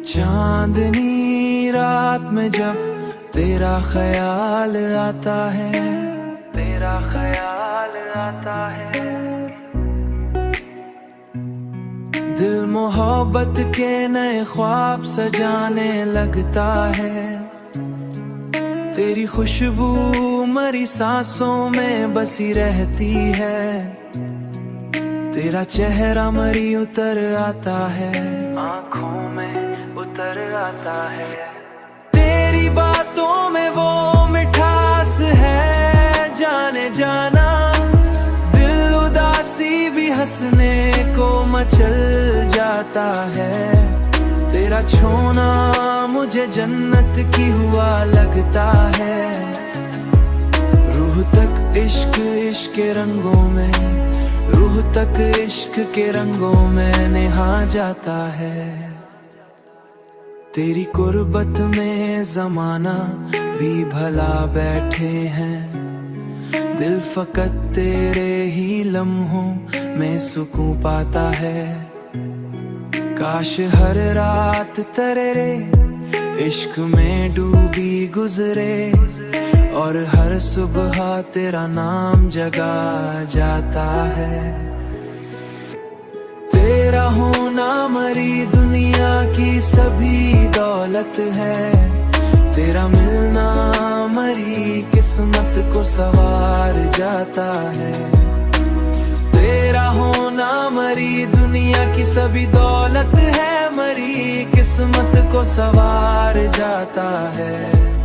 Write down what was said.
चांदनी रात में जब तेरा ख्याल आता है, तेरा ख्याल आता है, दिल मोहब्बत के नए ख्वाब सजाने लगता है। तेरी खुशबू मरी सांसों में बसी रहती है, तेरा चेहरा मरी उतर आता है, आँखों में उतर आता है। तेरी बातों में वो मिठास है जाने जाना, दिल उदासी भी हंसने को मचल जाता है। तेरा छूना मुझे जन्नत की हुआ लगता है, रूह तक इश्क इश्क के रंगों में, रूह तक इश्क के रंगों में नहा जाता है। तेरी कुर्बत में जमाना भी भला बैठे हैं, दिल फकत तेरे ही लम्हों में सुकून पाता है। काश हर रात तेरे इश्क में डूबी गुजरे, और हर सुबह तेरा नाम जगा जाता है। तेरा होना मरी दुनिया की सभी दौलत है, तेरा मिलना मरी किस्मत को सवार जाता है। तेरा होना मरी दुनिया की सभी दौलत है, मरी किस्मत को सवार जाता है।